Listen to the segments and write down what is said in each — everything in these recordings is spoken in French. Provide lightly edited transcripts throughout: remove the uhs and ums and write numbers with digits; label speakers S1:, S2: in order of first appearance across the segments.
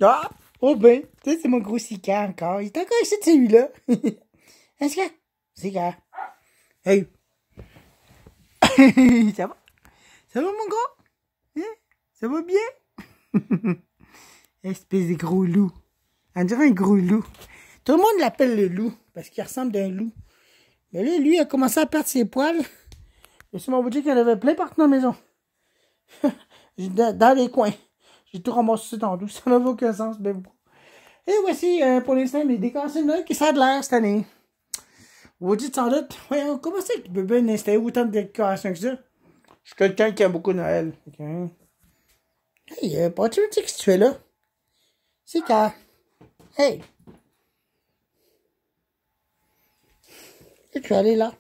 S1: Ah! Oh ben, ça c'est mon gros Sika encore. Il est encore ici de celui-là. Est-ce que... Sika. Hey! Ça va? Ça va mon gros? Hein? Ça va bien? Espèce de gros loup. On dirait un gros loup. Tout le monde l'appelle le loup, parce qu'il ressemble d'un loup. Mais là, lui, il a commencé à perdre ses poils. Et c'est mon vous dire qu'il y en avait plein partout dans la maison. Dans les coins. J'ai tout ramassé tantôt. Ça n'avait aucun sens, mais beaucoup. Et voici, pour l'instant, mes décorations de Noël qui ça a de l'air cette année. Vous dites sans doute, voyons, comment c'est que tu peux bien installer autant de décorations que ça? Je suis quelqu'un qui aime beaucoup Noël. Okay. Hey, pas-tu me dire que tu fais là? C'est quand? Hey! Et tu es allé là?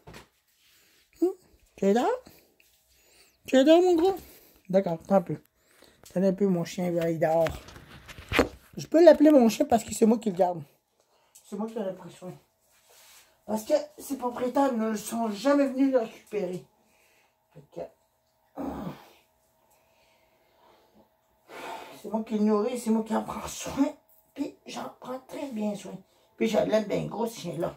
S1: Tu es là? Tu es là, mon gros? D'accord, attends un peu. Attends un peu, mon chien, il dort. Je peux l'appeler mon chien parce que c'est moi qui le garde. C'est moi qui en ai pris soin. Parce que ses propriétaires ne sont jamais venus le récupérer. C'est moi qui le nourris, c'est moi qui en prends soin. Puis j'en prends très bien soin. Puis je l'aime bien gros, ce chien-là.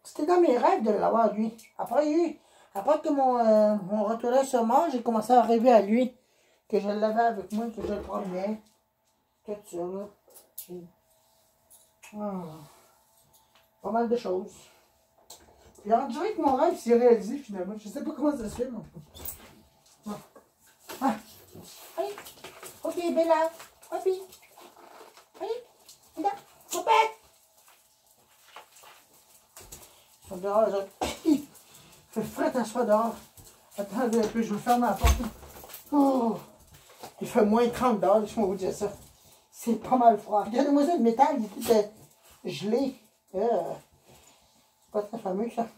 S1: C'était dans mes rêves de l'avoir, lui. Après que mon retourneur se mort, j'ai commencé à rêver à lui. Que je l'avais avec moi, que je le promenais. Tout ça, là. Pas mal de choses. Puis on dirait que mon rêve s'est réalisé finalement. Je sais pas comment ça se fait, mais... Allez. Ok, Bella. Hop. Allez. Là. Hopette. Ils sont dehors, les autres. Il fait frais à soi dehors. Attendez un peu, je vais fermer la porte. Oh. Il fait moins 30 dehors, laisse-moi vous dire ça. C'est pas mal froid. Regardez-moi ça, le métal, il est tout gelé. C'est pas très fameux, ça.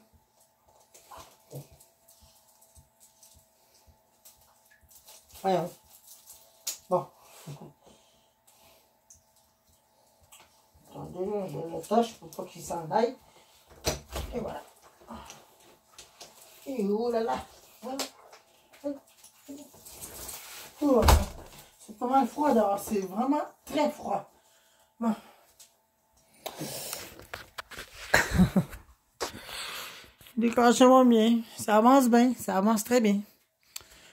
S1: Voyons. Bon. Attendez, je le touche pour pas qu'il s'en aille. Et voilà. Et oh là là. Oh, c'est pas mal froid dehors. C'est vraiment très froid. Bon. Décoration bien. Ça avance bien. Ça avance très bien.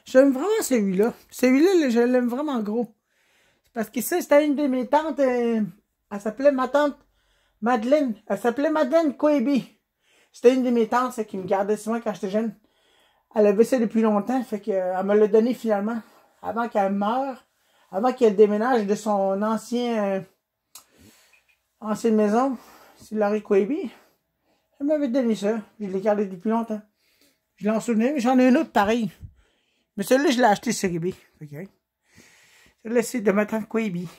S1: J'aime vraiment celui-là. Celui-là, je l'aime vraiment gros. Parce que ça, c'était une de mes tantes. Elle s'appelait ma tante Madeleine. Elle s'appelait Madeleine Koebi. C'était une de mes tantes, celle qui me gardait souvent quand j'étais jeune. Elle avait ça depuis longtemps. Fait qu'elle me l'a donné finalement. Avant qu'elle meure. Avant qu'elle déménage de son ancienne maison. C'est Laurie Koebi. Elle m'avait donné ça. Je l'ai gardé depuis longtemps. Je l'en souvenais. Mais j'en ai une autre pareille. Mais celle-là, je l'ai acheté sur eBay. Okay. Celle-là, c'est de ma tante Koebi.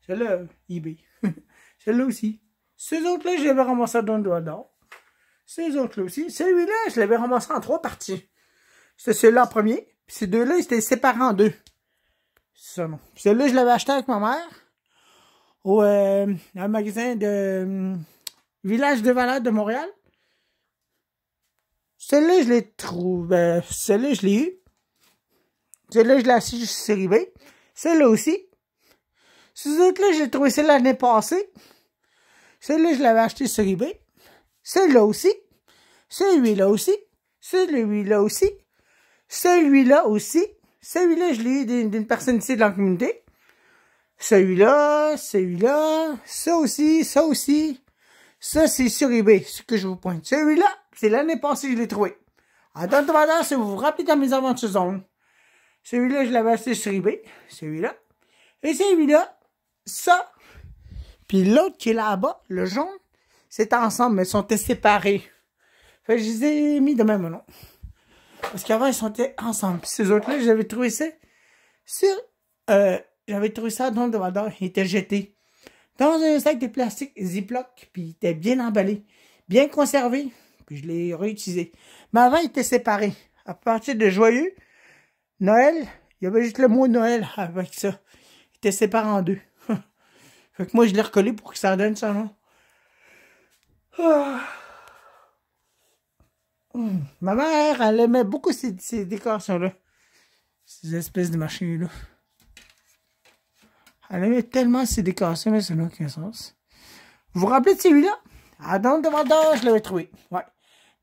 S1: Celle-là, eBay. Celle-là aussi. Ces autres-là, je l'avais ramassé dans le doigt d'or. Ces autres-là aussi. Celui-là, je l'avais ramassé en 3 parties. C'était celui-là en premier. Puis ces deux-là, ils étaient séparés en 2. C'est ça, non. Celui-là, je l'avais acheté avec ma mère. Au un magasin de Village de Valeur de Montréal. Celui-là, je l'ai trouvé. Celui-là, je l'ai eu. Celui-là, je l'ai acheté sur eBay. Celui-là aussi. Ces autres-là, j'ai trouvé celle-là l'année passée. Celui-là, je l'avais acheté sur eBay. Celui-là aussi. Celui-là aussi. Celui-là aussi. Celui-là aussi. Celui-là, je l'ai eu d'une personne ici de la communauté. Celui-là, celui-là, ça aussi, ça aussi. Ça, c'est sur eBay, ce que je vous pointe. Celui-là, c'est l'année passée que je l'ai trouvé. En tant que vendeur, si vous vous rappelez dans mes aventures zone. Celui-là, je l'avais acheté sur eBay. Celui-là. Et celui-là, ça. Puis l'autre qui est là-bas, le jaune, c'est ensemble, mais ils sont séparés. Fait que je les ai mis de même nom. Parce qu'avant, ils sont ensemble. Puis ces autres-là, j'avais trouvé ça sur... j'avais trouvé ça dans le vendeur. Il était jeté dans un sac de plastique Ziploc. Puis il était bien emballé, bien conservé. Puis je l'ai réutilisé. Mais avant, il était séparé. À partir de joyeux Noël, il y avait juste le mot Noël avec ça. Il était séparé en 2. Fait que moi, je l'ai recollé pour que ça donne son nom. Ma mère, elle aimait beaucoup ces décorations-là. Ces espèces de machines-là. Elle aimait tellement ses décorations, mais ça n'a aucun sens. Vous vous rappelez de celui-là? À Dawn of Mordor, je l'avais trouvé. Ouais.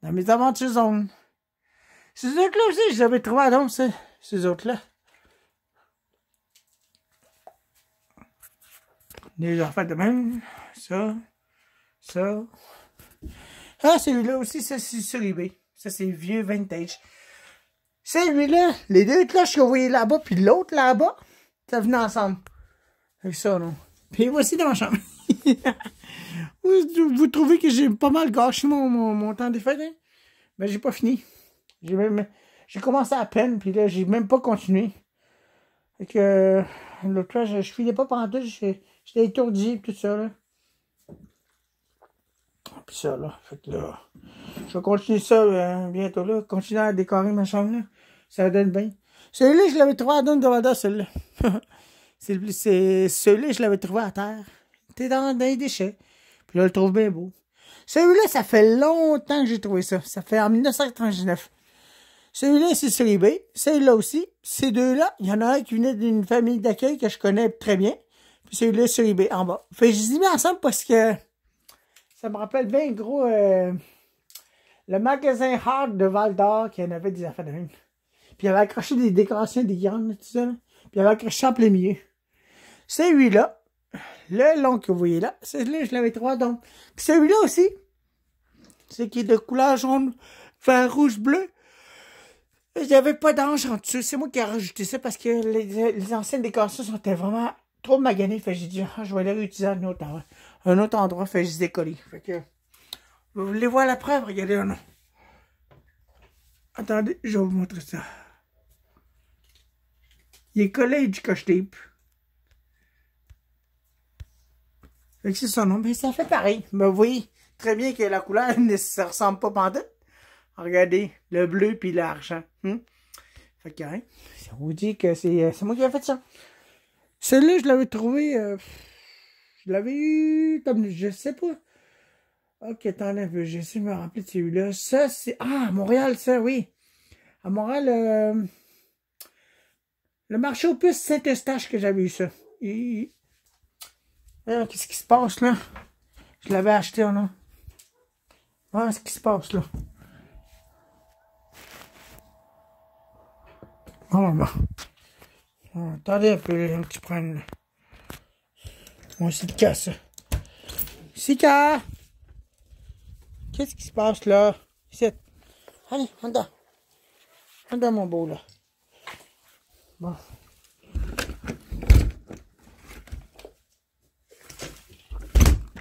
S1: Dans mes aventures zones. Ces autres-là aussi, je les avais trouvés à Dawn, ces autres-là. Les enfants de même. Ça. Ça. Ah, celui-là aussi, ça, c'est sur eBay. Ça, c'est vieux vintage. Celui-là, les deux cloches que vous voyez là-bas, puis l'autre là-bas, ça venait ensemble. Avec ça, non? Puis voici dans ma chambre. Vous trouvez que j'ai pas mal gâché mon temps des fêtes, hein? Ben, j'ai pas fini. J'ai commencé à peine, puis là, j'ai même pas continué. Fait que, l'autre fois, je filais pas pendant tout, j'étais étourdi, tout ça, là. Puis ça, là. Fait que là, je vais continuer ça bientôt, là. Continuer à décorer ma chambre, là. Ça donne bien. Celui-là, je l'avais trouvé à Dawn of Mordor, celui-là. Celui-là, je l'avais trouvé à terre. T'es dans les déchets. Puis là, je le trouve bien beau. Celui-là, ça fait longtemps que j'ai trouvé ça. Ça fait en 1999. Celui-là, c'est sur eBay. Celui-là aussi. Ces deux-là, il y en a un qui venait d'une famille d'accueil que je connais très bien. Puis celui-là, sur eBay, en bas. Fait que je les ai mis ensemble parce que ça me rappelle bien gros le magasin Hard de Val-d'Or qui en avait des affaires de même. Puis il avait accroché des décorations, des guirlandes, tout ça. Là. Puis il avait accroché en plein milieu. Celui-là, le long que vous voyez là, celui-là, je l'avais trouvé donc. Puis celui-là aussi, c'est qui est de couleur jaune, vert, rouge, bleu. Il n'y avait pas d'ange en dessous. C'est moi qui ai rajouté ça parce que les anciennes décorations étaient vraiment trop maganées. Fait que j'ai dit, je vais les réutiliser à un autre endroit. Fait que je les ai collés. Fait que, vous voulez voir la preuve? Regardez un nom. Attendez, je vais vous montrer ça. Il est collé du Scotch tape. Fait que c'est son nom. Mais ça fait pareil. Mais vous voyez très bien que la couleur ne se ressemble pas pantoute. Regardez, le bleu puis l'argent. Fait que, hein, ça vous dit que c'est moi qui ai fait ça. Celui-là, je l'avais trouvé... je l'avais eu... comme je sais pas. Ok, attendez un peu. J'essaie de me rappeler de celui-là. Ça, c'est... Ah, à Montréal, ça, oui. À Montréal, le marché aux puces Saint-Eustache que j'avais eu ça. Qu'est-ce qui se passe, là? Je l'avais acheté, là. Ah, qu'est-ce qui se passe, là? Oh, bon. Attendez un peu, là, que tu prennes. Moi, c'est le cas, ça. Sika! Qu'est-ce qui se passe, là? Ici. Allez, en dedans. En dedans, mon beau, là. Bon.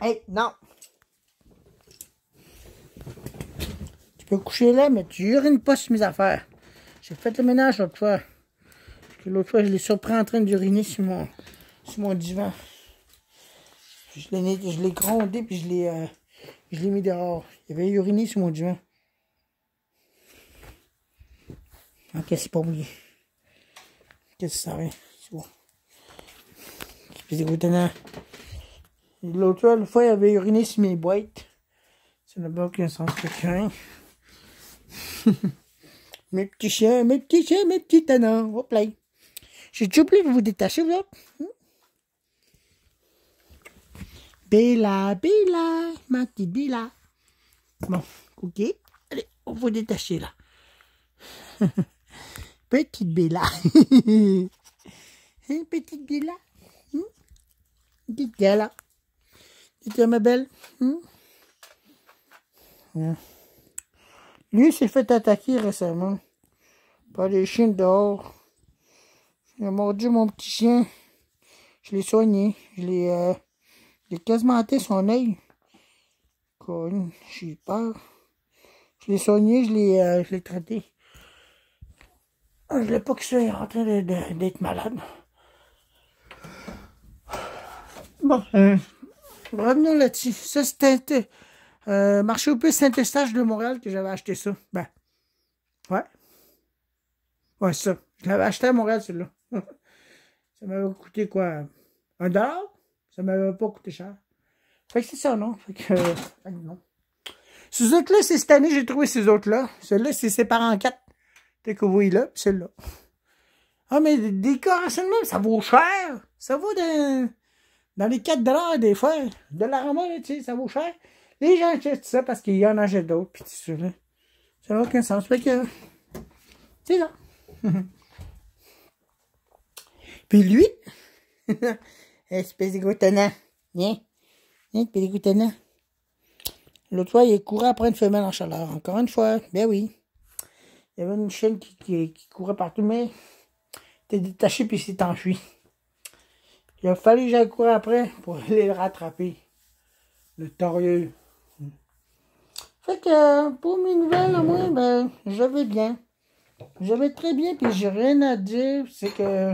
S1: Hey, non! Tu peux coucher là, mais tu urines pas sur mes affaires. J'ai fait le ménage l'autre fois. Parce que l'autre fois, je l'ai surpris en train d'uriner sur mon divan. Je l'ai grondé, puis je l'ai mis dehors. Il avait uriné sur mon divan. Ok, c'est pas mouillé. Qu'est-ce que ça va? C'est bon. C'est dégoûtant. L'autre fois, il avait uriné sur mes boîtes. Ça n'a pas aucun sens. Mes petits chiens, mes petits tannants. Hop là. J'ai oublié de vous détacher, là. Bella, Bella, ma petite Bella. Bon, ok. Allez, on va vous détacher, là. Petite Bella. Hein, petite Bella. Petite Bella. Dis-toi, ma belle. Lui s'est fait attaquer récemment par des chiens dehors. Il a mordu mon petit chien. Je l'ai soigné. J'ai quasiment atteint son œil. J'ai peur. Je l'ai soigné, je l'ai traité. Je voulais pas qu'il soit en train d'être malade. Bon, revenons là-dessus. Ça, c'était marché aux puces Saint-Eustache de Montréal que j'avais acheté ça. Ben, ouais. Ouais, ça. Je l'avais acheté à Montréal, celui-là. Ça m'avait coûté quoi? $1? Ça m'avait pas coûté cher. Fait que c'est ça, non? Fait que non. Ces autres-là, c'est cette année j'ai trouvé ces autres-là. Celui-là, c'est séparé en 4. T'es que vous voyez là, puis celle-là. Ah, mais des décorations de même, ça vaut cher. Ça vaut dans les 4 $ des fois. De l'aroma, là, tu sais, ça vaut cher. Les gens achètent ça parce qu'ils en achètent d'autres. Puis tout ça, là. Ça n'a aucun sens. Fait que, c'est ça. Puis lui, espèce de goutonnant. Viens. Viens, espèce de goutonnant. L'autre fois, il courait après une femelle en chaleur. Encore une fois. Ben oui. Il y avait une chienne qui courait partout, mais était détaché puis s'est enfui. Il a fallu que j'aille courir après pour aller le rattraper. Le torieux. Fait que pour mes nouvelles, moi, ben, je vais bien. Je vais très bien, puis j'ai rien à dire. C'est que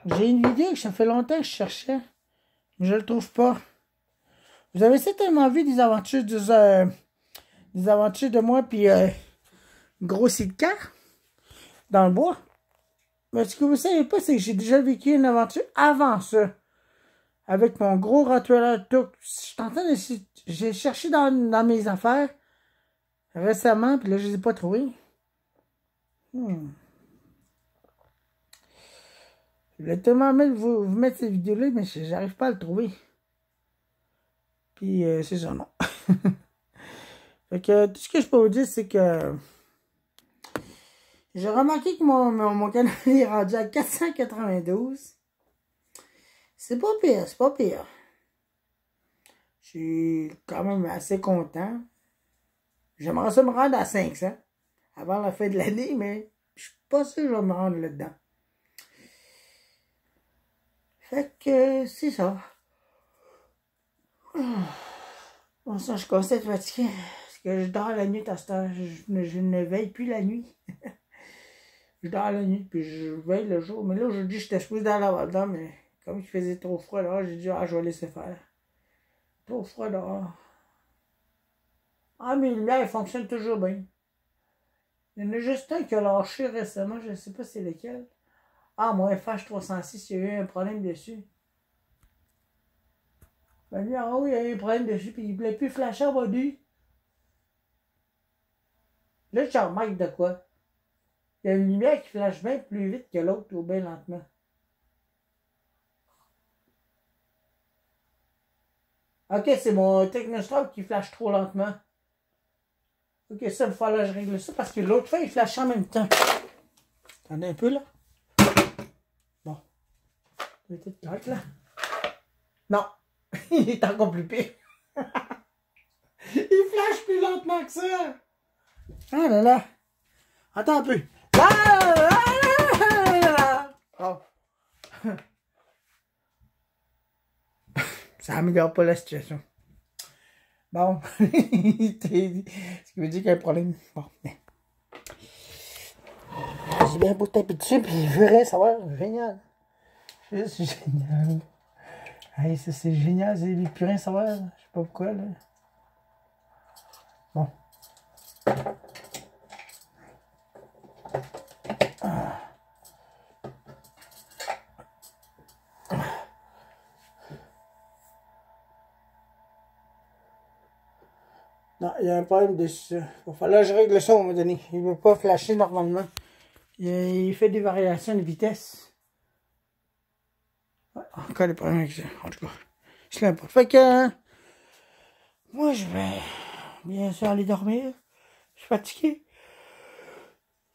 S1: j'ai une vidéo que ça fait longtemps que je cherchais. Mais je le trouve pas. Vous avez certainement vu des aventures de moi puis gros Sidka dans le bois. Mais ce que vous savez pas, c'est que j'ai déjà vécu une aventure avant ça. Avec mon gros Rottweiler Tuk. J'ai cherché dans mes affaires récemment, puis là, je les ai pas trouvés. Je voulais tellement vous mettre cette vidéo-là, mais j'arrive pas à le trouver. Puis, c'est ça, non. Fait que, tout ce que je peux vous dire, c'est que j'ai remarqué que mon canal est rendu à 492. C'est pas pire, c'est pas pire. Je suis quand même assez content. J'aimerais ça me rendre à 500 avant la fin de l'année, mais je suis pas sûr que je vais me rendre là-dedans. Fait que c'est ça. Bon, ça, je commence à être fatigué. Parce que je dors la nuit à cette heure. Je ne veille plus la nuit. Je dors la nuit, puis je veille le jour. Mais là, aujourd'hui, j'étais supposé dans la Val-d'Or, mais comme il faisait trop froid dehors, j'ai dit, ah, je vais laisser faire. Trop froid dehors. Ah, mes lumières fonctionnent toujours bien. Il y en a juste un qui a lâché récemment, je ne sais pas c'est lequel. Ah, mon FH 306, il y a eu un problème dessus. Ben lui, en haut, il y a eu un problème dessus, puis il ne voulait plus flasher en body. Là, je remarque de quoi? Il y a une lumière qui flash bien plus vite que l'autre, ou bien lentement. Ok, c'est mon Technostrobe qui flash trop lentement. Ok, ça, il va falloir que je règle ça, parce que l'autre fois, il flash en même temps. Attendez un peu, là. Bon. Il était correct, là. Non. Il est encore plus pire. Il flash plus lentement que ça. Ah là là. Attends un peu. Oh. Ça améliore pas la situation. Bon. Ce qui veut dire qu'il y a un problème. Bon. J'ai bien beau taper dessus, puis je veux rien savoir. Génial. C'est génial. Hey, ça c'est génial, j'ai plus rien savoir. Je sais pas pourquoi, là. Bon. Non, il y a un problème dessus. Il va falloir que je règle ça à un moment donné. Il ne veut pas flasher normalement. Il fait des variations de vitesse. Ouais, encore des problèmes avec ça. En tout cas, je l'aime pas. Fait que moi, je vais bien sûr aller dormir. Je suis fatigué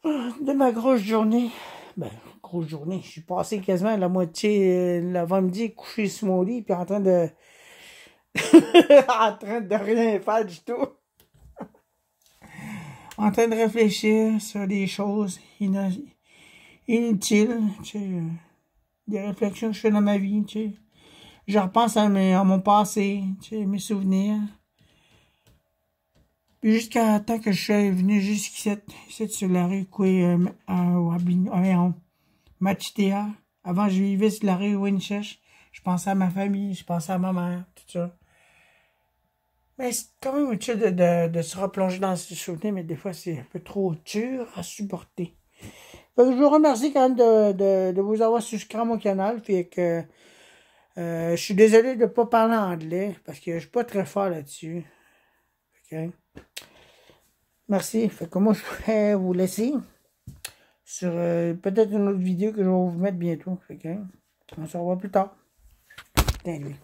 S1: de ma grosse journée. Ben, grosse journée. Je suis passé quasiment la moitié l'avant-midi couché sur mon lit puis en train de en train de rien faire du tout. En train de réfléchir sur des choses inutiles, tu sais, des réflexions que je fais dans ma vie, tu sais. Je repense à mon passé, tu sais, mes souvenirs. Puis jusqu'à temps que je suis venu jusqu'ici, sur la rue Machitea. Avant, je vivais sur la rue Winchester. Je pensais à ma famille, je pensais à ma mère, tout ça. Mais c'est quand même utile de se replonger dans ces souvenirs, mais des fois, c'est un peu trop dur à supporter. Fait que je vous remercie quand même de vous avoir souscrit à mon canal. Fait que je suis désolé de ne pas parler anglais, parce que je suis pas très fort là-dessus. Ok. Merci. Fait que moi, je vais vous laisser. sur peut-être une autre vidéo que je vais vous mettre bientôt. Fait que, on se revoit plus tard. Putain, lui.